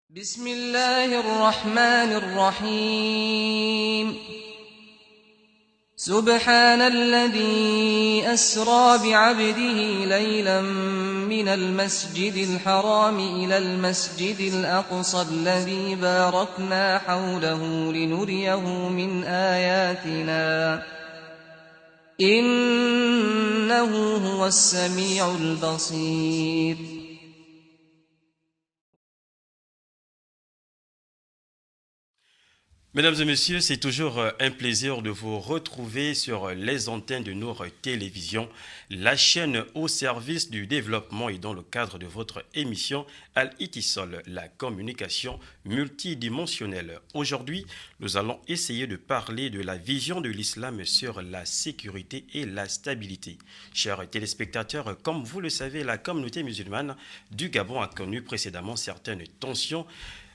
بسم الله الرحمن الرحيم سبحان الذي أسرى بعبده ليلا من المسجد الحرام إلى المسجد الأقصى الذي باركنا حوله لنريه من آياتنا إنه هو السميع البصير. Mesdames et messieurs, c'est toujours un plaisir de vous retrouver sur les antennes de Nour Télévision, la chaîne au service du développement et dans le cadre de votre émission Al-Itisol, la communication multidimensionnelle. Aujourd'hui, nous allons essayer de parler de la vision de l'islam sur la sécurité et la stabilité. Chers téléspectateurs, comme vous le savez, la communauté musulmane du Gabon a connu précédemment certaines tensions,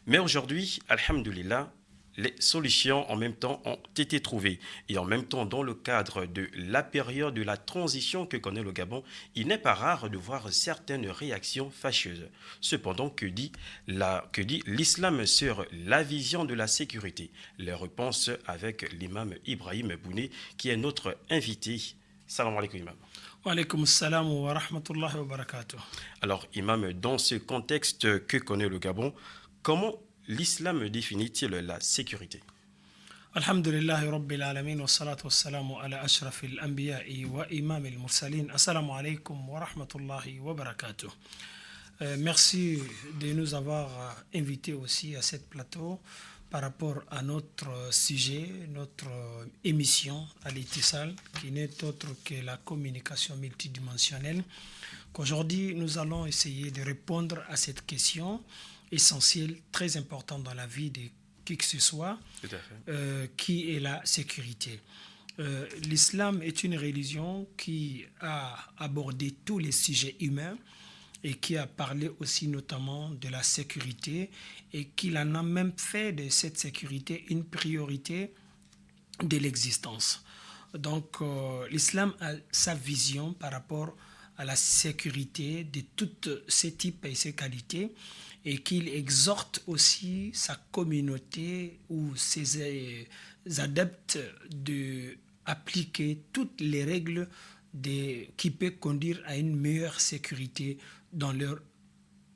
mais aujourd'hui, alhamdoulilah, les solutions en même temps ont été trouvées. Et en même temps, dans le cadre de la période de la transition que connaît le Gabon, il n'est pas rare de voir certaines réactions fâcheuses. Cependant, que dit l'islam sur la vision de la sécurité? Les réponses avec l'imam Ibrahim Bouné, qui est notre invité. Salam alaikum, imam. Wa alaykum salam wa rahmatullahi wa barakatuh. Alors, imam, dans ce contexte que connaît le Gabon, comment l'islam définit-il la sécurité? Alhamdulillahi rabbil alamin wa salatu wa salamu ala ashrafil anbiya'i wa imamil mursalin. Assalamu alaikum wa rahmatullahi wa barakatuh. Merci de nous avoir invités aussi à cette plateau par rapport à notre sujet, notre émission à l'Itisal, qui n'est autre que la communication multidimensionnelle. Qu'aujourd'hui, nous allons essayer de répondre à cette question essentiel, très important dans la vie de qui que ce soit, qui est la sécurité. L'islam est une religion qui a abordé tous les sujets humains et qui a parlé aussi notamment de la sécurité et qu'il en a même fait de cette sécurité une priorité de l'existence. Donc l'islam a sa vision par rapport à la sécurité de tous ces types et ces qualités, et qu'il exhorte aussi sa communauté ou ses adeptes d'appliquer toutes les règles qui peuvent conduire à une meilleure sécurité dans leur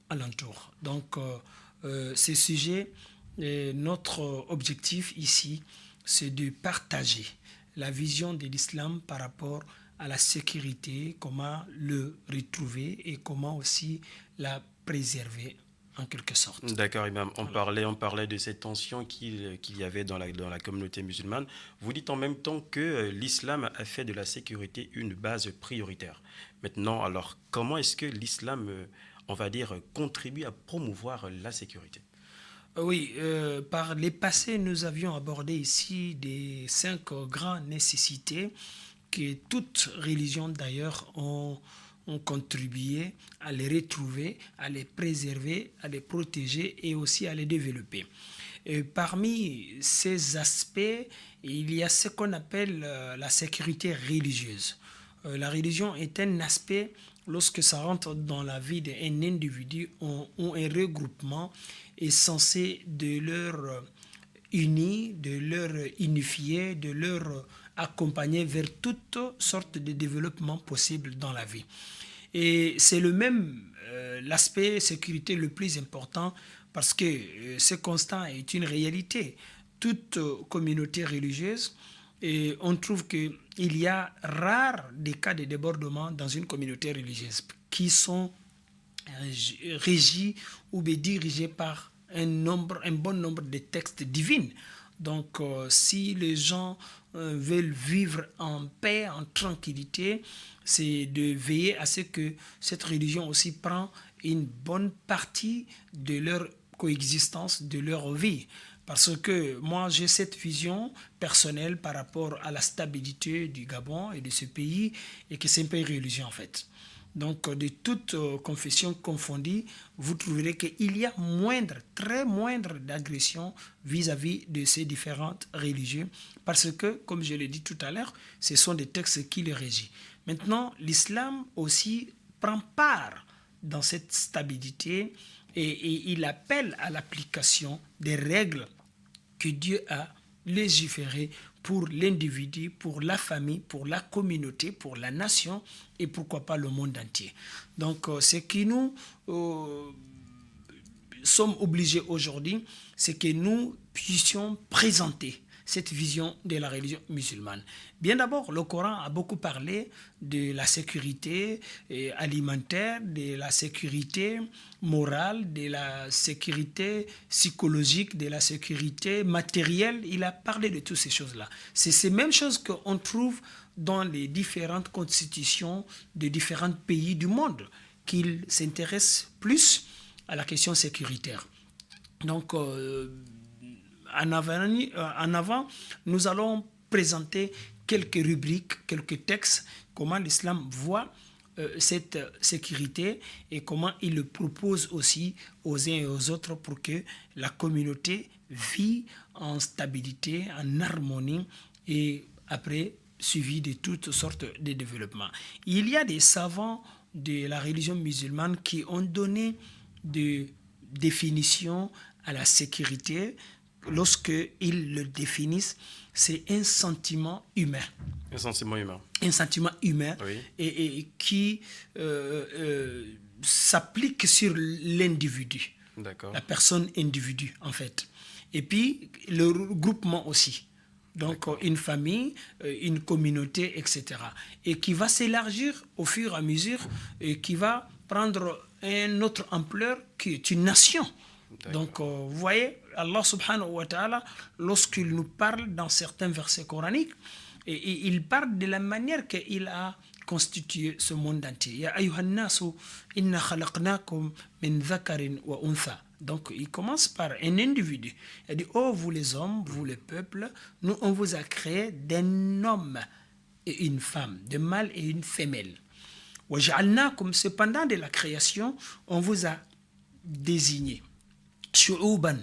alentour. Donc, ce sujet, notre objectif ici, c'est de partager la vision de l'islam par rapport à la sécurité, comment le retrouver et comment aussi la préserver en quelque sorte. D'accord, Imam. On parlait de ces tensions qu'il y avait dans la communauté musulmane. Vous dites en même temps que l'islam a fait de la sécurité une base prioritaire. Maintenant, alors, comment est-ce que l'islam, on va dire, contribue à promouvoir la sécurité? Oui, par les passés, nous avions abordé ici des 5 grandes nécessités que toutes religions d'ailleurs ont contribué à les retrouver, à les préserver, à les protéger et aussi à les développer. Et parmi ces aspects, il y a ce qu'on appelle la sécurité religieuse. La religion est un aspect, lorsque ça rentre dans la vie d'un individu ou un regroupement, est censé de leur unir, de leur unifier, de leur accompagner vers toutes sortes de développements possibles dans la vie. Et c'est le même l'aspect sécurité le plus important parce que ce constat est une réalité. Toute communauté religieuse, et on trouve qu'il y a rare des cas de débordement dans une communauté religieuse qui sont régis ou dirigés par un bon nombre de textes divins. Donc, si les gens veulent vivre en paix, en tranquillité, c'est de veiller à ce que cette religion aussi prend une bonne partie de leur coexistence, de leur vie. Parce que moi, j'ai cette vision personnelle par rapport à la stabilité du Gabon et de ce pays, et que c'est un pays religieux en fait. Donc, de toutes confessions confondues, vous trouverez qu'il y a très moindre d'agression vis-à-vis de ces différentes religions, parce que, comme je l'ai dit tout à l'heure, ce sont des textes qui les régissent. Maintenant, l'islam aussi prend part dans cette stabilité et il appelle à l'application des règles que Dieu a légiférées pour l'individu, pour la famille, pour la communauté, pour la nation et pourquoi pas le monde entier. Donc, ce qui nous sommes obligés aujourd'hui, c'est que nous puissions présenter cette vision de la religion musulmane. Bien d'abord, le Coran a beaucoup parlé de la sécurité alimentaire, de la sécurité morale, de la sécurité psychologique, de la sécurité matérielle. Il a parlé de toutes ces choses-là. C'est ces mêmes choses qu'on trouve dans les différentes constitutions de différents pays du monde, qu'ils s'intéressent plus à la question sécuritaire. Donc, en avant, nous allons présenter quelques rubriques, quelques textes, comment l'islam voit cette sécurité et comment il le propose aussi aux uns et aux autres pour que la communauté vit en stabilité, en harmonie et après suivi de toutes sortes de développements. Il y a des savants de la religion musulmane qui ont donné des définitions à la sécurité. Lorsqu'ils le définissent, c'est un sentiment humain. Un sentiment humain. Un sentiment humain Oui. et qui s'applique sur l'individu. D'accord. La personne individu, en fait. Et puis, le regroupement aussi. Donc, une famille, une communauté, etc. Et qui va s'élargir au fur et à mesure et qui va prendre une autre ampleur qui est une nation. Donc, vous voyez, Allah subhanahu wa ta'ala, lorsqu'il nous parle dans certains versets coraniques, et il parle de la manière qu'il a constitué ce monde entier. Ya ayyuhan nasu, inna khalaqnakum min dhakarin wa untha. Donc, il commence par un individu. Il dit, oh, vous les hommes, vous les peuples, nous, on vous a créé d'un homme et une femme, de mâle et une femelle. Wa ja'alnakum, cependant de la création, on vous a désigné. Shu'uban,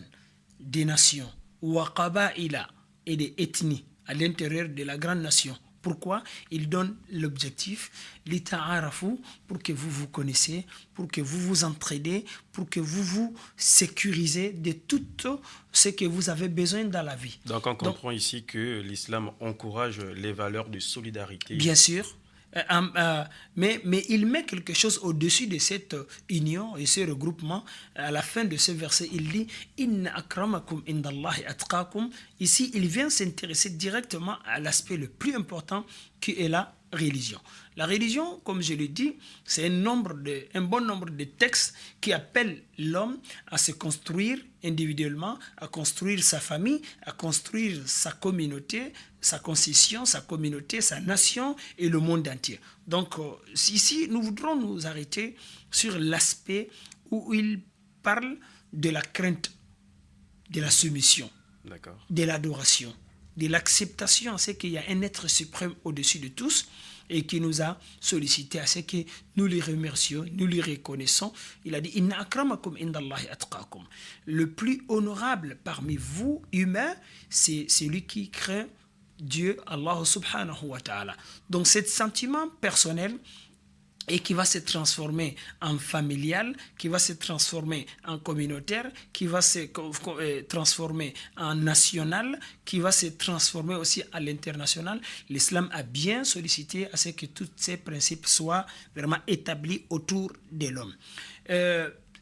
des nations, wa qaba'ila, et des ethnies à l'intérieur de la grande nation. Pourquoi? Il donne l'objectif, lita'arafu, pour que vous vous connaissez, pour que vous vous entraidez, pour que vous vous sécurisez de tout ce que vous avez besoin dans la vie. Donc on comprend ici que l'islam encourage les valeurs de solidarité. Bien sûr. Mais il met quelque chose au-dessus de cette union et ce regroupement. À la fin de ce verset, il dit Inna akramakum indallahi atqakum. Ici, il vient s'intéresser directement à l'aspect le plus important qui est la religion. La religion, comme je l'ai dit, c'est un bon nombre de textes qui appellent l'homme à se construire individuellement, à construire sa famille, à construire sa communauté, sa concession, sa communauté, sa nation et le monde entier. Donc ici, nous voudrons nous arrêter sur l'aspect où il parle de la crainte, de la soumission, de l'adoration, de l'acceptation à ce qu'il y a un être suprême au-dessus de tous et qui nous a sollicité à ce que nous lui remercions, nous lui reconnaissons. Il a dit Inna akramakum indallahi atqakum. Le plus honorable parmi vous, humains, c'est celui qui craint Dieu, Allah subhanahu wa ta'ala. Donc, cet sentiment personnel et qui va se transformer en familial, qui va se transformer en communautaire, qui va se transformer en national, qui va se transformer aussi à l'international. L'islam a bien sollicité à ce que tous ces principes soient vraiment établis autour de l'homme.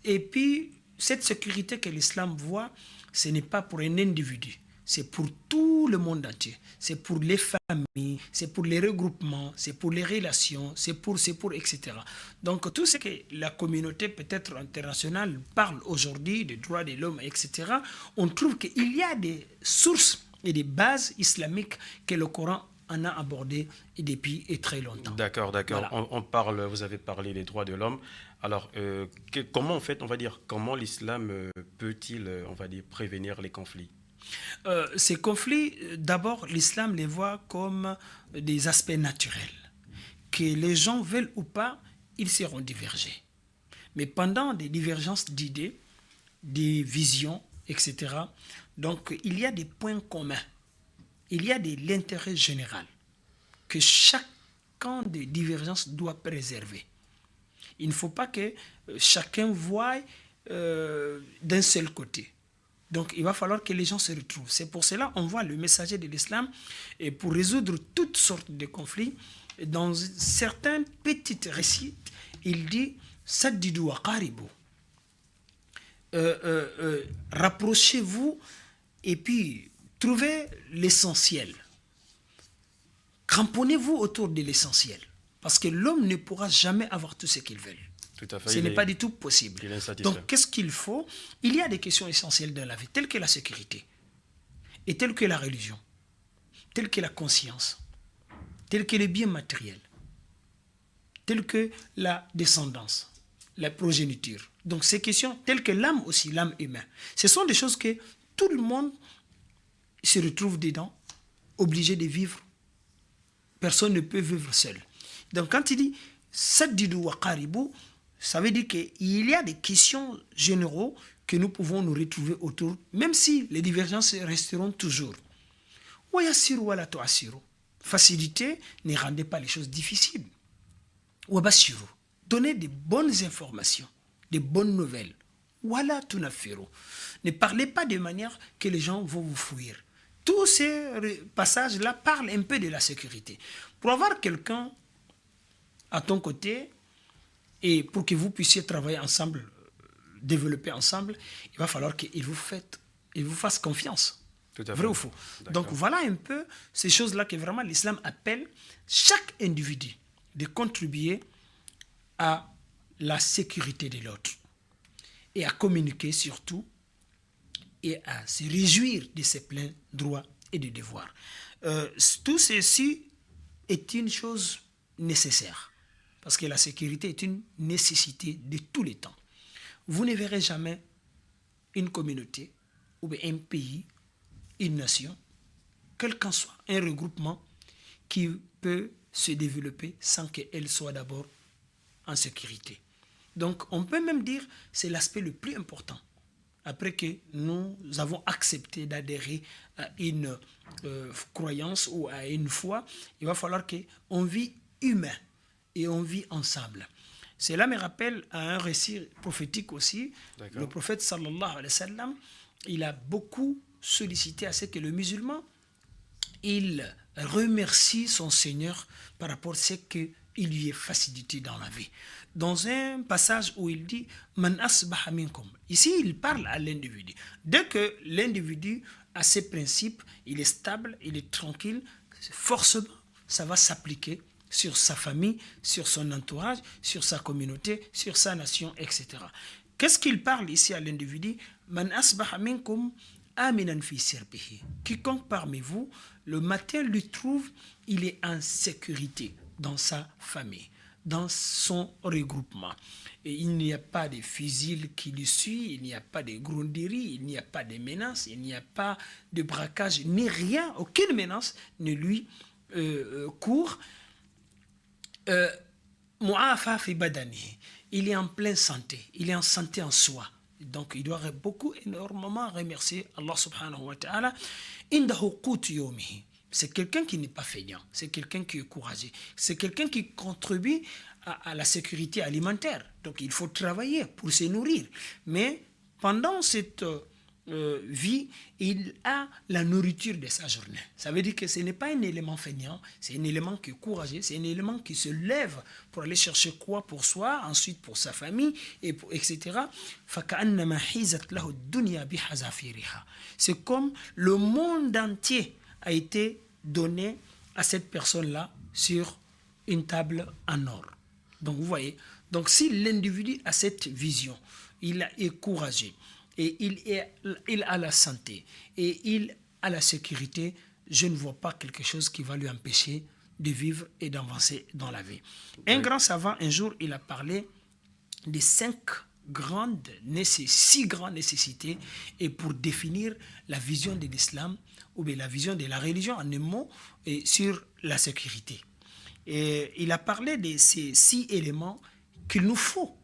Et puis, cette sécurité que l'islam voit, ce n'est pas pour un individu. C'est pour tout le monde entier. C'est pour les familles, c'est pour les regroupements, c'est pour les relations, c'est pour, etc. Donc, tout ce que la communauté peut-être internationale parle aujourd'hui des droits de l'homme, etc., on trouve qu'il y a des sources et des bases islamiques que le Coran en a abordé depuis très longtemps. D'accord. Voilà. Vous avez parlé des droits de l'homme. Alors, comment, en fait, comment l'islam peut-il, prévenir les conflits? Ces conflits, d'abord, l'islam les voit comme des aspects naturels. Que les gens veulent ou pas, ils seront divergés. Mais pendant des divergences d'idées, des visions, etc., donc il y a des points communs. Il y a de l'intérêt général que chacun des divergences doit préserver. Il ne faut pas que chacun voie d'un seul côté. Donc, il va falloir que les gens se retrouvent. C'est pour cela qu'on voit le messager de l'islam, et pour résoudre toutes sortes de conflits, dans certains petits récits, il dit « Saddidu wa qaribu » rapprochez-vous et puis trouvez l'essentiel. Cramponnez-vous autour de l'essentiel. Parce que l'homme ne pourra jamais avoir tout ce qu'il veut. Tout à fait. Ce n'est pas du tout possible. Il est insatisfait. Donc, qu'est-ce qu'il faut? Il y a des questions essentielles dans la vie, telles que la sécurité, et telles que la religion, telles que la conscience, telles que les biens matériels, telles que la descendance, la progéniture. Donc, ces questions, telles que l'âme aussi, l'âme humaine, ce sont des choses que tout le monde se retrouve dedans, obligé de vivre. Personne ne peut vivre seul. Donc, quand il dit « Saddidu wa qaribu », ça veut dire qu'il y a des questions généraux que nous pouvons nous retrouver autour, même si les divergences resteront toujours. Wa yassiru wa la tu'assiru. Facilité, ne rendez pas les choses difficiles. Wa bashiru. Donnez des bonnes informations, des bonnes nouvelles. Wa la tunaffiru. Ne parlez pas de manière que les gens vont vous fuir. Tous ces passages-là parlent un peu de la sécurité. Pour avoir quelqu'un à ton côté, et pour que vous puissiez travailler ensemble, développer ensemble, il va falloir qu'il vous fasse confiance. Tout à fait. Vrai ou faux? Donc voilà un peu ces choses-là que vraiment l'islam appelle chaque individu de contribuer à la sécurité de l'autre et à communiquer surtout et à se réjouir de ses pleins droits et de devoirs. Tout ceci est une chose nécessaire. Parce que la sécurité est une nécessité de tous les temps. Vous ne verrez jamais une communauté ou bien un pays, une nation, quel qu'en soit un regroupement qui peut se développer sans qu'elle soit d'abord en sécurité. Donc on peut même dire que c'est l'aspect le plus important. Après que nous avons accepté d'adhérer à une croyance ou à une foi, il va falloir qu'on vit humain. Et on vit ensemble. Cela me rappelle à un récit prophétique aussi. D'accord. Le prophète sallallahu alayhi wa sallam, il a beaucoup sollicité à ce que le musulman, il remercie son Seigneur par rapport à ce qu'il lui est facilité dans la vie. Dans un passage où il dit « Man asbaha minkum ». Ici, il parle à l'individu. Dès que l'individu a ses principes, il est stable, il est tranquille, forcément, ça va s'appliquer sur sa famille, sur son entourage, sur sa communauté, sur sa nation, etc. Qu'est-ce qu'il parle ici à l'individu? Man asbaha minkum aminan fi sirbihi. Quiconque parmi vous, le matin lui trouve, il est en sécurité dans sa famille, dans son regroupement. Et il n'y a pas de fusil qui le suit, il n'y a pas de gronderie, il n'y a pas de menaces, il n'y a pas de braquage, ni rien, aucune menace ne lui court. Il est en pleine santé, il est en santé en soi. Donc il doit énormément remercier Allah subhanahu wa ta'ala. C'est quelqu'un qui n'est pas feignant, c'est quelqu'un qui est courageux, c'est quelqu'un qui contribue à la sécurité alimentaire. Donc il faut travailler pour se nourrir. Mais pendant cette vie, il a la nourriture de sa journée. Ça veut dire que ce n'est pas un élément feignant, c'est un élément qui est courageux, c'est un élément qui se lève pour aller chercher quoi pour soi, ensuite pour sa famille, etc. C'est comme le monde entier a été donné à cette personne-là sur une table en or. Donc vous voyez, donc si l'individu a cette vision, il est courageux, et il a la santé et il a la sécurité, je ne vois pas quelque chose qui va lui empêcher de vivre et d'avancer dans la vie. Un grand savant, un jour, il a parlé des 6 grandes nécessités et pour définir la vision de l'islam ou bien la vision de la religion en un mot et sur la sécurité. Et il a parlé de ces 6 éléments qu'il nous faut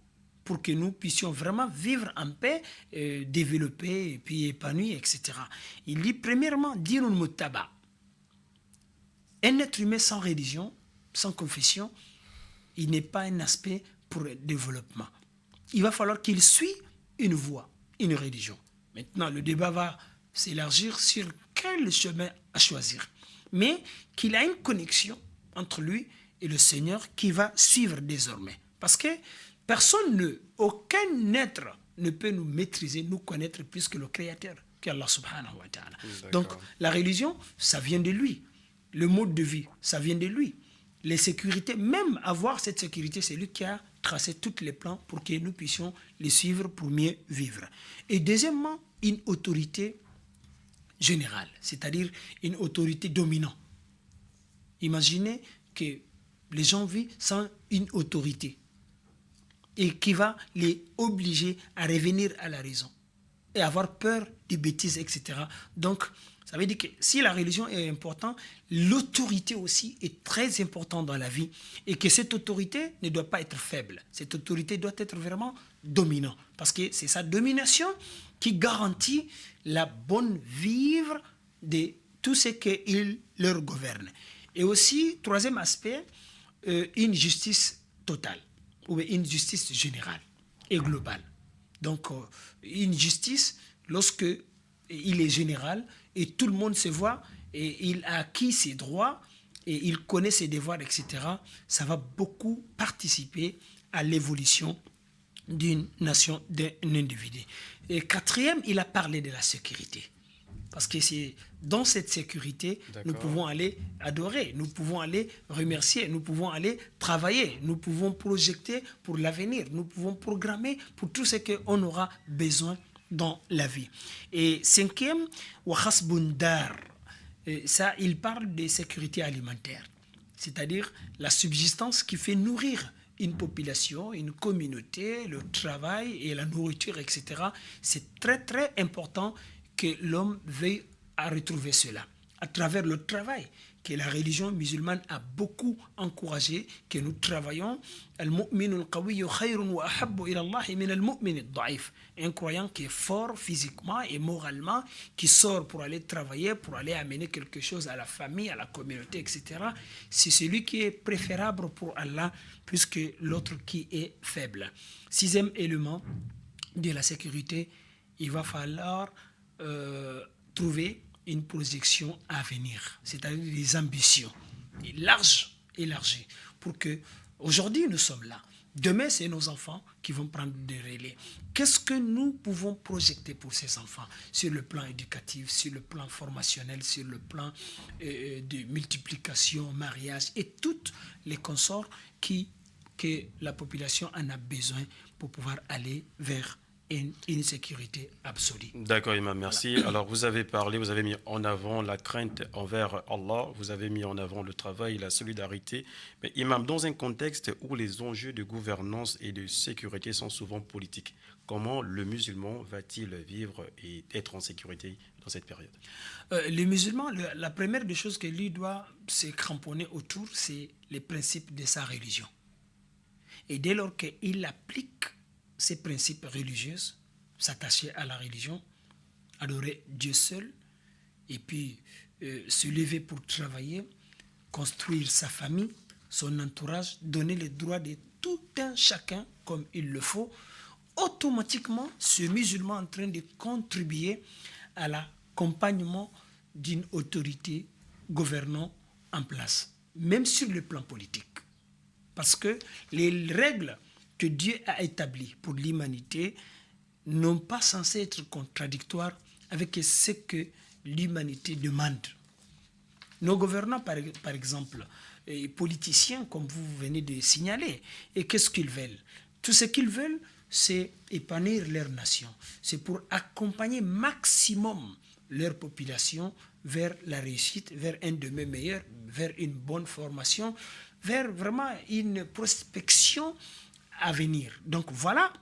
pour que nous puissions vraiment vivre en paix, développer, et puis épanouir, etc. Il dit premièrement, dinul muttaba. Un être humain sans religion, sans confession, il n'est pas un aspect pour le développement. Il va falloir qu'il suit une voie, une religion. Maintenant, le débat va s'élargir sur quel chemin à choisir. Mais qu'il a une connexion entre lui et le Seigneur qui va suivre désormais. Parce que aucun être ne peut nous maîtriser, nous connaître plus que le Créateur, qui est Allah subhanahu wa ta'ala. Donc, la religion, ça vient de lui. Le mode de vie, ça vient de lui. Les sécurités, même avoir cette sécurité, c'est lui qui a tracé tous les plans pour que nous puissions les suivre pour mieux vivre. Et deuxièmement, une autorité générale, c'est-à-dire une autorité dominante. Imaginez que les gens vivent sans une autorité et qui va les obliger à revenir à la raison et avoir peur des bêtises, etc. Donc, ça veut dire que si la religion est importante, l'autorité aussi est très importante dans la vie et que cette autorité ne doit pas être faible. Cette autorité doit être vraiment dominante parce que c'est sa domination qui garantit la bonne vivre de tout ce qu'il leur gouverne. Et aussi, troisième aspect, une justice totale ou une justice générale et globale. Donc, une justice, lorsque il est général et tout le monde se voit et il a acquis ses droits et il connaît ses devoirs, etc., ça va beaucoup participer à l'évolution d'une nation, d'un individu. Et quatrième, il a parlé de la sécurité. Parce que c'est dans cette sécurité, nous pouvons aller adorer, nous pouvons aller remercier, nous pouvons aller travailler, nous pouvons projeter pour l'avenir, nous pouvons programmer pour tout ce qu'on aura besoin dans la vie. Et cinquième, wahasbundar, ça, il parle de sécurité alimentaire, c'est-à-dire la subsistance qui fait nourrir une population, une communauté, le travail et la nourriture, etc. C'est très, très important que l'homme veuille à retrouver cela à travers le travail que la religion musulmane a beaucoup encouragé, que nous travaillons. Un croyant qui est fort physiquement et moralement, qui sort pour aller travailler, pour aller amener quelque chose à la famille, à la communauté, etc. C'est celui qui est préférable pour Allah plus que l'autre qui est faible. Sixième élément de la sécurité, il va falloir trouver une projection à venir, c'est-à-dire des ambitions élargies, pour que aujourd'hui nous sommes là. Demain, c'est nos enfants qui vont prendre des relais. Qu'est-ce que nous pouvons projeter pour ces enfants sur le plan éducatif, sur le plan formationnel, sur le plan de multiplication, mariage et toutes les consorts que la population en a besoin pour pouvoir aller vers une sécurité absolue. D'accord, Imam, merci. Voilà. Alors, vous avez mis en avant la crainte envers Allah, vous avez mis en avant le travail, la solidarité. Mais Imam, dans un contexte où les enjeux de gouvernance et de sécurité sont souvent politiques, comment le musulman va-t-il vivre et être en sécurité dans cette période? Le musulman, la première des choses que lui doit se cramponner autour, c'est les principes de sa religion. Et dès lors qu'il applique ces principes religieux, s'attacher à la religion, adorer Dieu seul, et puis se lever pour travailler, construire sa famille, son entourage, donner les droits de tout un chacun comme il le faut, automatiquement, ce musulman est en train de contribuer à l'accompagnement d'une autorité gouvernante en place, même sur le plan politique. Parce que les règles que Dieu a établi pour l'humanité n'ont pas censé être contradictoires avec ce que l'humanité demande. Nos gouvernants, par exemple, et politiciens, comme vous venez de signaler, et qu'est-ce qu'ils veulent? Tout ce qu'ils veulent, c'est épanouir leur nation. C'est pour accompagner maximum leur population vers la réussite, vers un demain meilleur, vers une bonne formation, vers vraiment une prospection à venir. Donc voilà,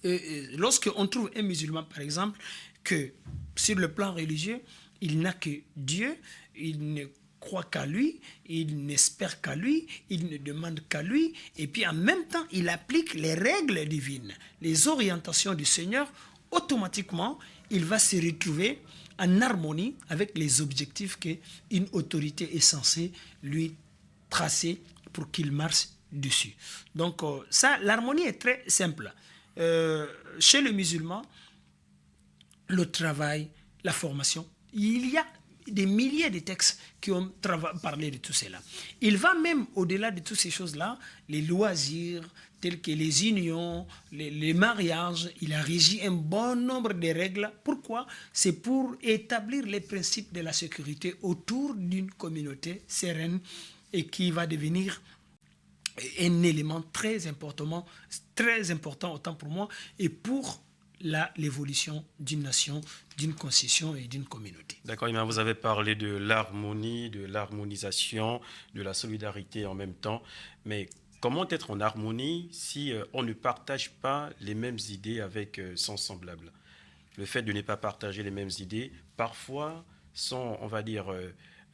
lorsqu'on trouve un musulman, par exemple, que sur le plan religieux, il n'a que Dieu, il ne croit qu'à lui, il n'espère qu'à lui, il ne demande qu'à lui, et puis en même temps, il applique les règles divines, les orientations du Seigneur, automatiquement, il va se retrouver en harmonie avec les objectifs qu'une autorité est censée lui tracer pour qu'il marche dessus. Donc ça, l'harmonie est très simple. chez les musulmans, le travail, la formation, il y a des milliers de textes qui ont parlé de tout cela. Il va même au-delà de toutes ces choses-là, les loisirs, tels que les unions, les mariages, il a régi un bon nombre de règles. Pourquoi? C'est pour établir les principes de la sécurité autour d'une communauté sereine et qui va devenir un élément très important autant pour moi et pour l'évolution d'une nation, d'une concession et d'une communauté. D'accord, Imam, vous avez parlé de l'harmonie, de l'harmonisation, de la solidarité en même temps. Mais comment être en harmonie si on ne partage pas les mêmes idées avec son semblable? Le fait de ne pas partager les mêmes idées, parfois, sont, on va dire,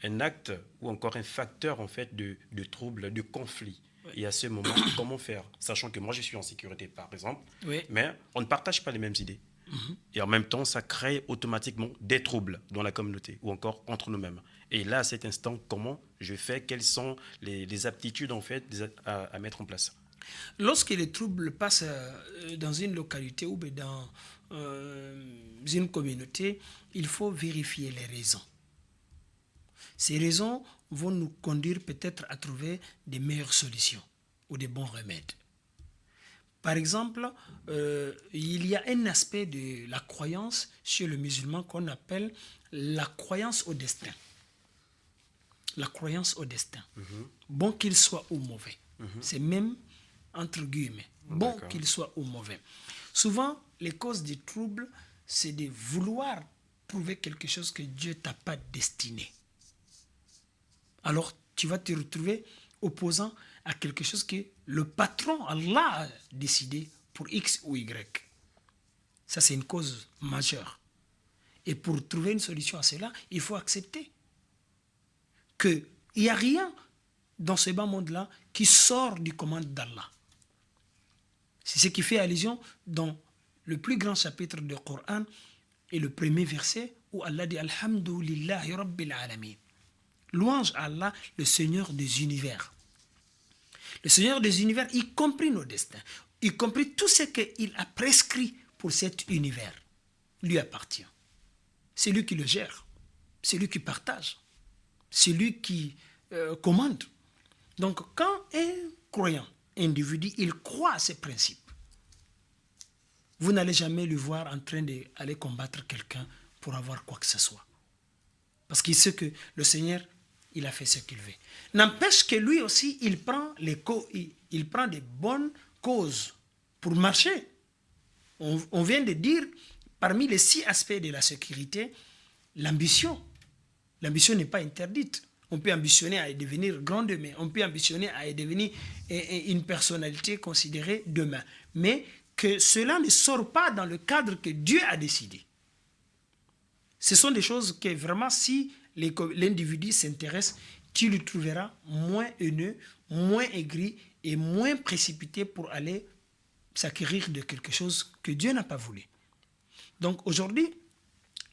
un acte ou encore un facteur en fait de trouble, de conflit. Et à ce moment, comment faire? Sachant que moi, je suis en sécurité, par exemple, Oui. mais on ne partage pas les mêmes idées. Et en même temps, ça crée automatiquement des troubles dans la communauté ou encore entre nous-mêmes. Et là, à cet instant, comment je fais? Quelles sont les aptitudes en fait à mettre en place? Lorsque les troubles passent dans une localité ou dans une communauté, il faut vérifier les raisons. Ces raisons vont nous conduire peut-être à trouver des meilleures solutions ou des bons remèdes. Par exemple, il y a un aspect de la croyance chez le musulman qu'on appelle la croyance au destin. La croyance au destin. Bon qu'il soit ou mauvais. C'est même entre guillemets. Bon qu'il soit ou mauvais. Souvent, les causes des troubles, c'est de vouloir prouver quelque chose que Dieu t'a pas destiné. Alors, tu vas te retrouver opposant à quelque chose que le patron, Allah, a décidé pour X ou Y. Ça, c'est une cause majeure. Et pour trouver une solution à cela, il faut accepter qu'il n'y a rien dans ce bas monde-là qui sort du commande d'Allah. C'est ce qui fait allusion dans le plus grand chapitre du Coran et le premier verset où Allah dit « Alhamdulillahi Rabbil Alamin ». Louange à Allah, le Seigneur des univers. Le Seigneur des univers, y compris nos destins, y compris tout ce qu'il a prescrit pour cet univers, lui appartient. C'est lui qui le gère, c'est lui qui partage, c'est lui qui commande. Donc quand un croyant, individu, il croit à ces principes, vous n'allez jamais le voir en train d'aller combattre quelqu'un pour avoir quoi que ce soit. Parce qu'il sait que le Seigneur, il a fait ce qu'il veut. N'empêche que lui aussi, il prend des bonnes causes pour marcher. On vient de dire, parmi les 6 aspects de la sécurité, l'ambition. L'ambition n'est pas interdite. On peut ambitionner à devenir grand demain. On peut ambitionner à devenir une personnalité considérée demain. Mais que cela ne sort pas dans le cadre que Dieu a décidé. Ce sont des choses que vraiment, si l'individu s'intéresse, tu le trouveras moins haineux, moins aigri et moins précipité pour aller s'acquérir de quelque chose que Dieu n'a pas voulu. Donc aujourd'hui,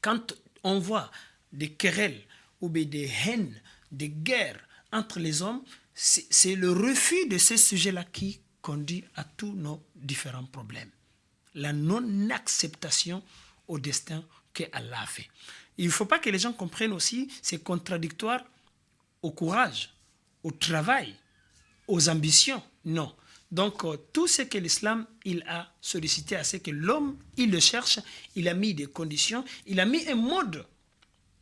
quand on voit des querelles ou des haines, des guerres entre les hommes, c'est le refus de ce sujet-là qui conduit à tous nos différents problèmes. La non-acceptation au destin que Allah a fait. Il ne faut pas que les gens comprennent aussi, c'est contradictoire au courage, au travail, aux ambitions. Non. Donc, tout ce que l'islam il a sollicité à ce que l'homme, il le cherche, il a mis des conditions, il a mis un mode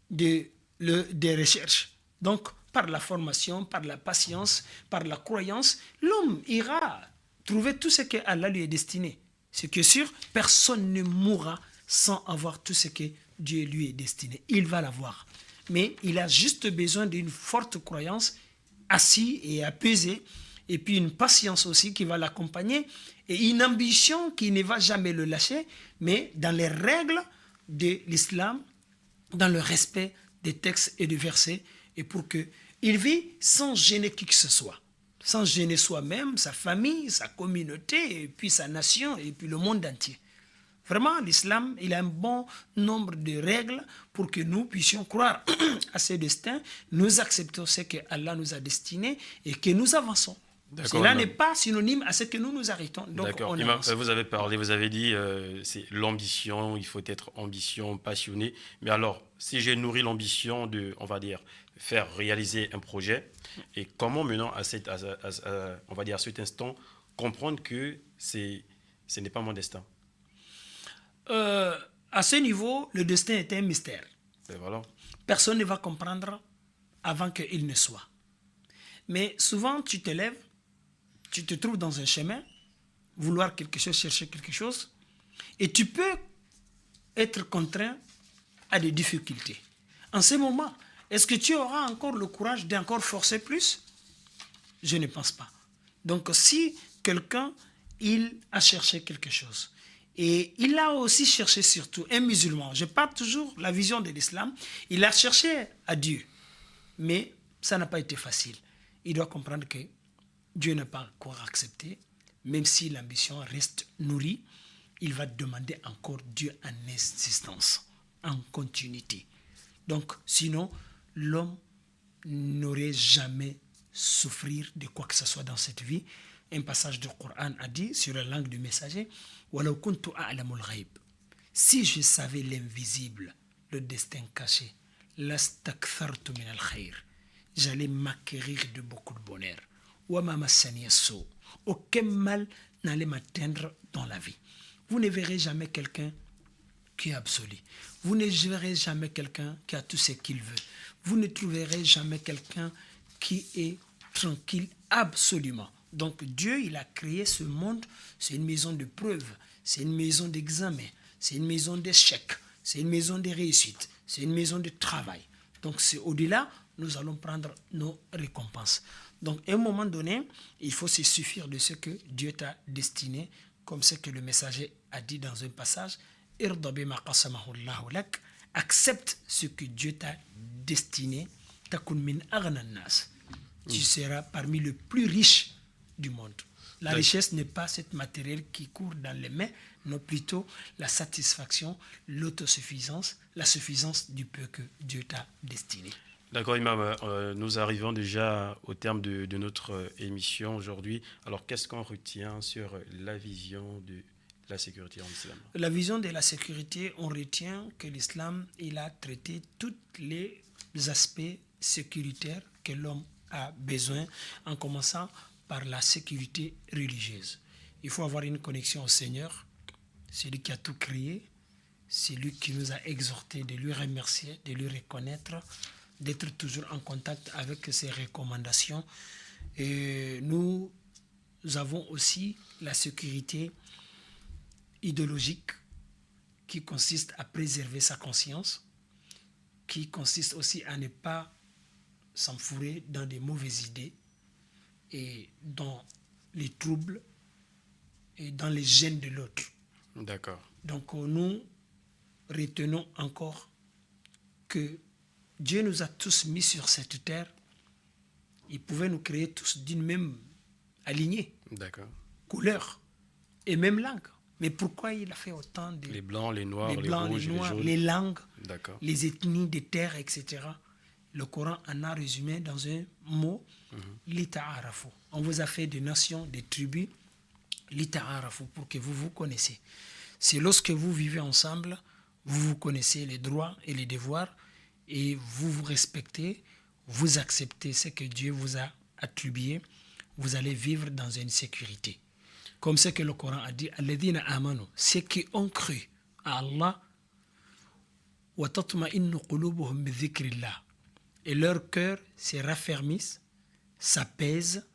de recherche. Donc, par la formation, par la patience, par la croyance, l'homme ira trouver tout ce que Allah lui est destiné. Ce qui est sûr, personne ne mourra sans avoir tout ce que Dieu lui est destiné. Il va l'avoir. Mais il a juste besoin d'une forte croyance, assis et apaisé, et puis une patience aussi qui va l'accompagner, et une ambition qui ne va jamais le lâcher, mais dans les règles de l'islam, dans le respect des textes et des versets, et pour qu'il vit sans gêner qui que ce soit, sans gêner soi-même, sa famille, sa communauté, et puis sa nation, et puis le monde entier. Vraiment, l'islam, il a un bon nombre de règles pour que nous puissions croire à ce destin, nous acceptons ce que Allah nous a destiné et que nous avançons D'accord, Cela imam. n'est pas synonyme à ce que nous arrêtons. Donc, D'accord. on Imam, avance. vous avez parlé, vous avez dit c'est l'ambition, il faut être ambition, passionné. Mais alors, si j'ai nourri l'ambition de, on va dire, faire réaliser un projet, et comment maintenant, on va dire, à cet instant, comprendre que ce n'est pas mon destin. Euh, à ce niveau, le destin est un mystère. Et voilà. Personne ne va comprendre avant qu'il ne soit. Mais souvent, tu te lèves, tu te trouves dans un chemin, vouloir quelque chose, chercher quelque chose, et tu peux être contraint à des difficultés. En ce moment, est-ce que tu auras encore le courage d'encore forcer plus? Je ne pense pas. Donc, si quelqu'un, il a cherché quelque chose, et il a aussi cherché surtout, un musulman, je parle toujours la vision de l'islam, il a cherché à Dieu, mais ça n'a pas été facile. Il doit comprendre que Dieu n'a pas encore accepté, même si l'ambition reste nourrie, il va demander encore Dieu en insistance, en continuité. Donc, sinon, l'homme n'aurait jamais souffrir de quoi que ce soit dans cette vie. Un passage du Coran a dit, sur la langue du messager, وَلَوْ كُنْتُ أَعْلَمُ الْغَيْبِ. Si je savais l'invisible, le destin caché, لَاسْتَكْثَرْتُ مِنَ الْخَيْرِ. J'allais m'acquérir de beaucoup de bonheur. وَمَا مَسَّنِيَ السُّوءُ. Aucun mal n'allait m'atteindre dans la vie. Vous ne verrez jamais quelqu'un qui est absolu. Vous ne verrez jamais quelqu'un qui a tout ce qu'il veut. Vous ne trouverez jamais quelqu'un qui est tranquille absolument. Donc Dieu, il a créé ce monde, c'est une maison de preuves, c'est une maison d'examen, c'est une maison d'échecs, c'est une maison de réussite, c'est une maison de travail. Donc c'est au-delà, nous allons prendre nos récompenses. Donc à un moment donné, il faut se suffire de ce que Dieu t'a destiné, comme ce que le messager a dit dans un passage, accepte ce que Dieu t'a destiné, tu seras parmi les plus riches du monde. La richesse n'est pas cette matériel qui court dans les mains, non plutôt la satisfaction, l'autosuffisance, la suffisance du peu que Dieu t'a destiné. D'accord, Imam. Nous arrivons déjà au terme de notre émission aujourd'hui. Alors, qu'est-ce qu'on retient sur la vision de la sécurité en islam? La vision de la sécurité, on retient que l'islam, il a traité tous les aspects sécuritaires que l'homme a besoin, en commençant par la sécurité religieuse. Il faut avoir une connexion au Seigneur, celui qui a tout créé, celui qui nous a exhortés de lui remercier, de lui reconnaître, d'être toujours en contact avec ses recommandations. Et nous avons aussi la sécurité idéologique qui consiste à préserver sa conscience, qui consiste aussi à ne pas s'enfourrer dans des mauvaises idées et dans les troubles et dans les gènes de l'autre. D'accord. Donc nous retenons encore que Dieu nous a tous mis sur cette terre. Il pouvait nous créer tous d'une même alignée, D'accord. couleur et même langue. Mais pourquoi il a fait autant de... Les blancs, les noirs, les blancs, rouges, les noirs, les jaunes. les langues, D'accord. les ethnies des terres, etc. Le Coran en a résumé dans un mot, l'ita'arafu. On vous a fait des nations, des tribus, l'ita'arafu, pour que vous vous connaissiez. C'est lorsque vous vivez ensemble, vous vous connaissez les droits et les devoirs, et vous vous respectez, vous acceptez ce que Dieu vous a attribué, vous allez vivre dans une sécurité. Comme ce que le Coran a dit, alladhina amanu, ceux qui ont cru à Allah, wa tatma'innu qulubuhum bi dhikrillah, et leur cœur se raffermissent, s'apaise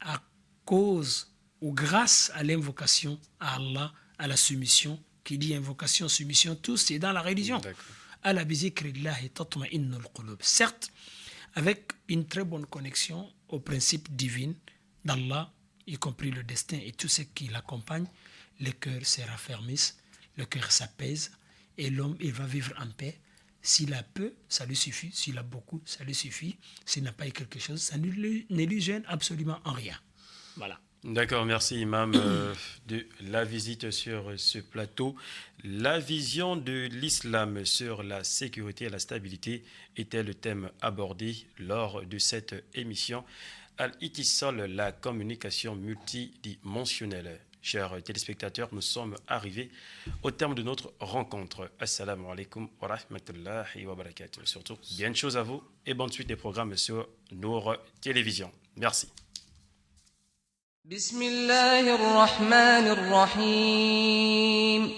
à cause ou grâce à l'invocation à Allah, à la soumission. Qui dit invocation, soumission, tout c'est dans la religion. Ala bi dhikrillahi tatma'innul qulub. Certes, avec une très bonne connexion au principe divin d'Allah, y compris le destin et tout ce qui l'accompagne, le cœur se raffermisse, le cœur s'apaise et l'homme, il va vivre en paix. S'il a peu, ça lui suffit. S'il a beaucoup, ça lui suffit. S'il n'a pas eu quelque chose, ça ne lui gêne absolument en rien. Voilà. D'accord, merci Imam de la visite sur ce plateau. La vision de l'islam sur la sécurité et la stabilité était le thème abordé lors de cette émission. Al-Itisol, la communication multidimensionnelle. Chers téléspectateurs, nous sommes arrivés au terme de notre rencontre. Assalamu alaikum wa rahmatullahi wa barakatuh. Surtout, bien de choses à vous et bonne suite des programmes sur Nour Télévision. Merci. Bismillahirrahmanirrahim.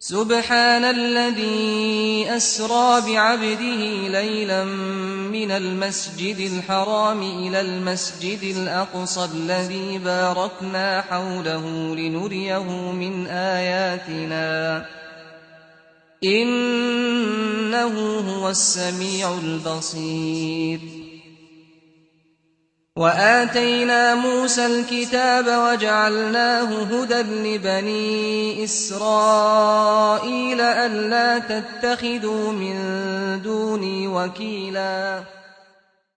سبحان الذي أسرى بعبده ليلا من المسجد الحرام إلى المسجد الأقصى الذي باركنا حوله لنريه من آياتنا إنه هو السميع البصير وآتينا موسى الكتاب وجعلناه هدى لبني إسرائيل ألا تتخذوا من دوني وكيلا